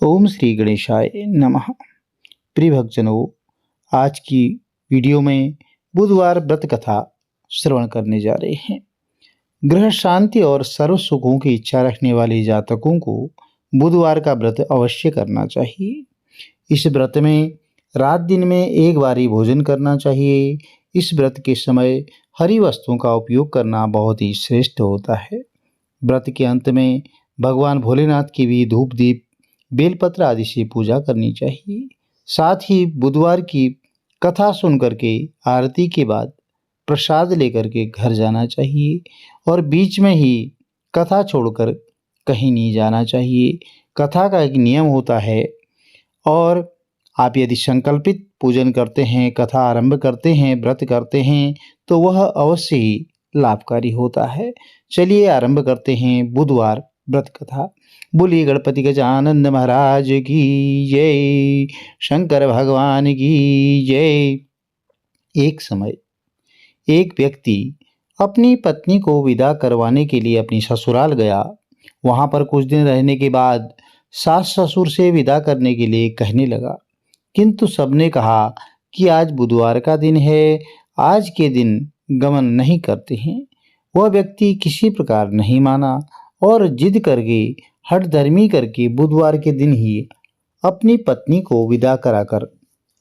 ओम श्री गणेशाय नमः। प्रिय भक्तजनों, आज की वीडियो में बुधवार व्रत कथा श्रवण करने जा रहे हैं। गृह शांति और सर्व सुखों की इच्छा रखने वाले जातकों को बुधवार का व्रत अवश्य करना चाहिए। इस व्रत में रात दिन में एक बारी भोजन करना चाहिए। इस व्रत के समय हरी वस्तुओं का उपयोग करना बहुत ही श्रेष्ठ होता है। व्रत के अंत में भगवान भोलेनाथ की भी धूप दीप बेलपत्र आदि से पूजा करनी चाहिए। साथ ही बुधवार की कथा सुन करके आरती के बाद प्रसाद लेकर के घर जाना चाहिए और बीच में ही कथा छोड़कर कहीं नहीं जाना चाहिए। कथा का एक नियम होता है और आप यदि संकल्पित पूजन करते हैं, कथा आरंभ करते हैं, व्रत करते हैं तो वह अवश्य ही लाभकारी होता है। चलिए आरंभ करते हैं बुधवार व्रत कथा। बोलिए गणपति गजानन महाराज की जय, शंकर भगवान की जय। एक समय एक व्यक्ति अपनी पत्नी को विदा करवाने के लिए अपनी ससुराल गया। वहां पर कुछ दिन रहने के बाद सास ससुर से विदा करने के लिए कहने लगा, किंतु सबने कहा कि आज बुधवार का दिन है, आज के दिन गमन नहीं करते हैं। वह व्यक्ति किसी प्रकार नहीं माना और जिद करके हठधर्मी करके बुधवार के दिन ही अपनी पत्नी को विदा कराकर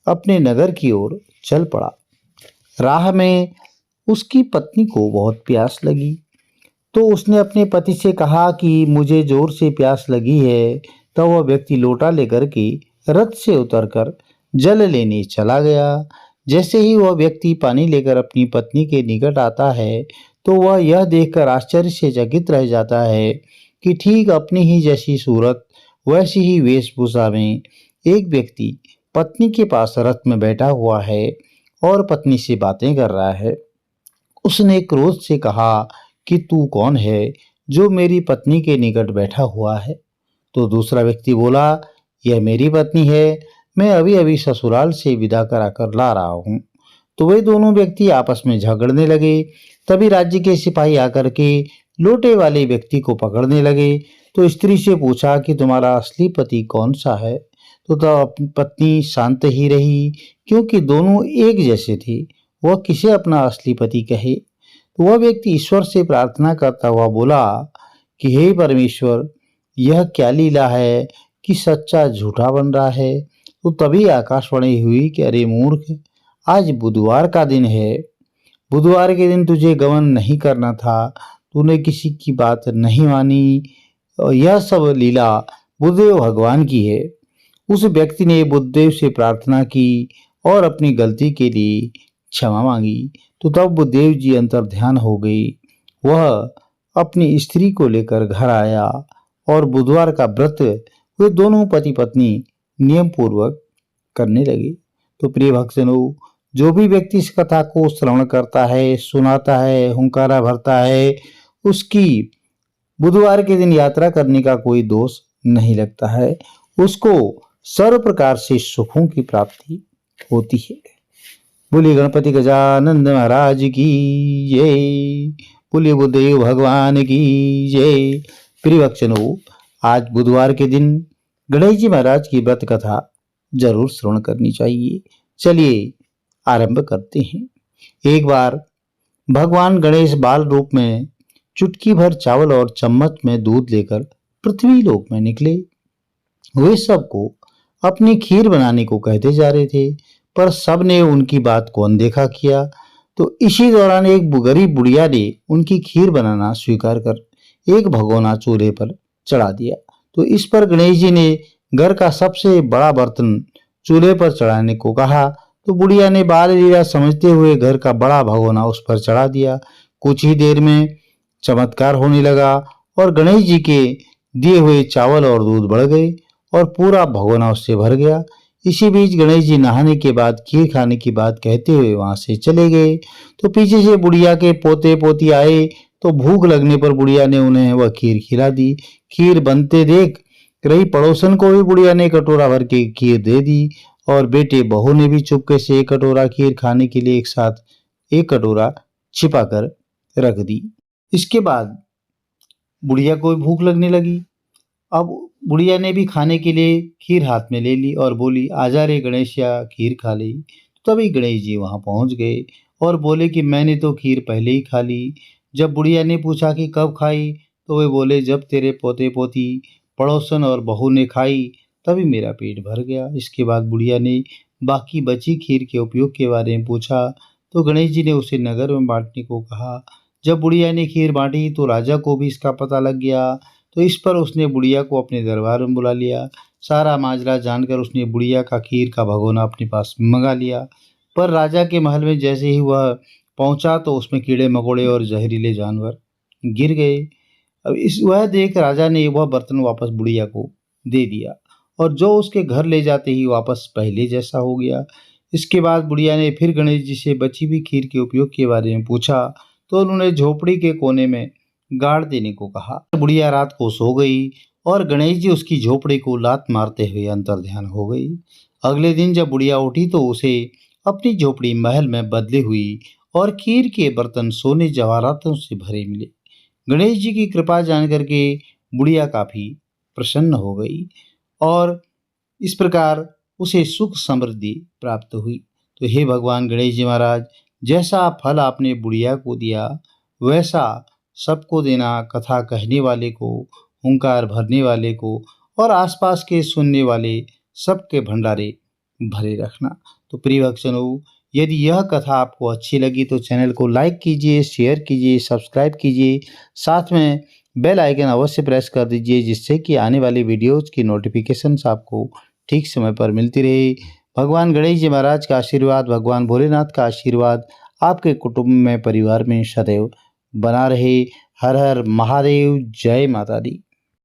अपने नगर की ओर चल पड़ा। राह में उसकी पत्नी को बहुत प्यास लगी तो उसने अपने पति से कहा कि मुझे जोर से प्यास लगी है। तब वह व्यक्ति लोटा लेकर के रथ से उतरकर जल लेने चला गया। जैसे ही वह व्यक्ति पानी लेकर अपनी पत्नी के निकट आता है तो वह यह देखकर आश्चर्य से चकित रह जाता है कि ठीक अपनी ही जैसी सूरत वैसी ही वेशभूषा में एक व्यक्ति पत्नी के पास रथ में बैठा हुआ है और पत्नी से बातें कर रहा है। उसने क्रोध से कहा कि तू कौन है जो मेरी पत्नी के निकट बैठा हुआ है? तो दूसरा व्यक्ति बोला, यह मेरी पत्नी है, मैं अभी अभी ससुराल से विदा कराकर ला रहा हूँ। तो वे दोनों व्यक्ति आपस में झगड़ने लगे। तभी राज्य के सिपाही आकर के लोटे वाले व्यक्ति को पकड़ने लगे। तो स्त्री से पूछा कि तुम्हारा असली पति कौन सा है? तो तब पत्नी शांत ही रही क्योंकि दोनों एक जैसे थे। वह किसे अपना असली पति कहे? तो वह व्यक्ति ईश्वर से प्रार्थना करता हुआ बोला कि हे परमेश्वर, यह क्या लीला है कि सच्चा झूठा बन रहा है? तो तभी आकाशवाणी हुई कि अरे मूर्ख, आज बुधवार का दिन है। बुधवार के दिन तुझे गमन नहीं करना था, तूने किसी की बात नहीं मानी और यह सब लीला बुद्धदेव भगवान की है। उस व्यक्ति ने बुद्धदेव से प्रार्थना की और अपनी गलती के लिए क्षमा मांगी। तो तब बुद्धदेव जी अंतर ध्यान हो गई। वह अपनी स्त्री को लेकर घर आया और बुधवार का व्रत वे दोनों पति पत्नी नियम पूर्वक करने लगे। तो प्रिय भक्तजनों, जो भी व्यक्ति इस कथा को श्रवण करता है, सुनाता है, हुंकारा भरता है, उसकी बुधवार के दिन यात्रा करने का कोई दोष नहीं लगता है। उसको सर्व प्रकार से सुखों की प्राप्ति होती है। बोलिए गणपति गजानन महाराज की जय, बोलिए बुद्धदेव भगवान की जय। प्रिय भक्तजनों, आज बुधवार के दिन गणेश जी महाराज की व्रत कथा जरूर श्रवण करनी चाहिए। चलिए आरंभ करते हैं। एक बार भगवान गणेश बाल रूप में चुटकी भर चावल और चम्मच में दूध लेकर पृथ्वी लोक में निकले। वे सबको अपनी खीर बनाने को कहते जा रहे थे, पर सबने उनकी बात को अनदेखा किया। तो इसी दौरान एक गरीब बुढ़िया ने उनकी खीर बनाना स्वीकार कर एक भगोना चूल्हे पर चढ़ा दिया। तो इस पर गणेश जी ने घर का सबसे बड़ा बर्तन चूल्हे पर चढ़ाने को कहा। तो बुढ़िया ने बाल लीला समझते हुए घर का बड़ा भगोना उस पर चढ़ा दिया। कुछ ही देर में चमत्कार होने लगा और गणेश जी के दिए हुए चावल और दूध बढ़ गए और पूरा भगोना उससे भर गया। इसी बीच गणेश जी नहाने के बाद खीर खाने की बात कहते हुए वहां से चले गए। तो पीछे से बुढ़िया के पोते पोती आए तो भूख लगने पर बुढ़िया ने उन्हें वह खीर खिला दी। खीर बनते देख रही पड़ोसन को भी बुढ़िया ने कटोरा भर के खीर दे दी और बेटे बहू ने भी चुपके से एक कटोरा खीर खाने के लिए एक साथ एक कटोरा छिपा कर रख दी। इसके बाद बुढ़िया को भूख लगने लगी। अब बुढ़िया ने भी खाने के लिए खीर हाथ में ले ली और बोली, आजा रे गणेशिया, खीर खा ली। तभी गणेश जी वहां पहुंच गए और बोले कि मैंने तो खीर पहले ही खा ली। जब बुढ़िया ने पूछा कि कब खाई, तो वे बोले, जब तेरे पोते पोती, पड़ोसन और बहू ने खाई तभी मेरा पेट भर गया। इसके बाद बुढ़िया ने बाकी बची खीर के उपयोग के बारे में पूछा, तो गणेश जी ने उसे नगर में बांटने को कहा। जब बुढ़िया ने खीर बांटी तो राजा को भी इसका पता लग गया, तो इस पर उसने बुढ़िया को अपने दरबार में बुला लिया। सारा माजरा जानकर उसने बुढ़िया का खीर का भगोना अपने पास मंगा लिया। पर राजा के महल में जैसे ही वह पहुंचा तो उसमें कीड़े मकोड़े और जहरीले जानवर गिर गए। अब इस वह देख राजा ने वह बर्तन वापस बुढ़िया को दे दिया और जो उसके घर ले जाते ही वापस पहले जैसा हो गया। इसके बाद बुढ़िया ने फिर गणेश जी से बची हुई खीर के उपयोग के बारे में पूछा, तो उन्होंने झोपड़ी के कोने में गाड़ देने को कहा। बुढ़िया रात को सो गई और गणेश जी उसकी झोपड़ी को लात मारते हुए अंतर्ध्यान हो गई। अगले दिन जब बुढ़िया उठी तो उसे अपनी झोपड़ी महल में बदली हुई और खीर के बर्तन सोने जवाहरातों से भरे मिले। गणेश जी की कृपा जान करके बुढ़िया काफी प्रसन्न हो गई और इस प्रकार उसे सुख समृद्धि प्राप्त हुई। तो हे भगवान गणेश जी महाराज, जैसा फल आपने बुढ़िया को दिया वैसा सबको देना, कथा कहने वाले को, हुंकार भरने वाले को और आसपास के सुनने वाले सबके भंडारे भरे रखना। तो प्रिय भक्तजनों, यदि यह कथा आपको अच्छी लगी तो चैनल को लाइक कीजिए, शेयर कीजिए, सब्सक्राइब कीजिए, साथ में बेल आइकन अवश्य प्रेस कर दीजिए, जिससे कि आने वाली वीडियोज़ की नोटिफिकेशंस आपको ठीक समय पर मिलती रहे। भगवान गणेश जी महाराज का आशीर्वाद, भगवान भोलेनाथ का आशीर्वाद आपके कुटुंब में, परिवार में सदैव बना रहे। हर हर महादेव, जय माता दी।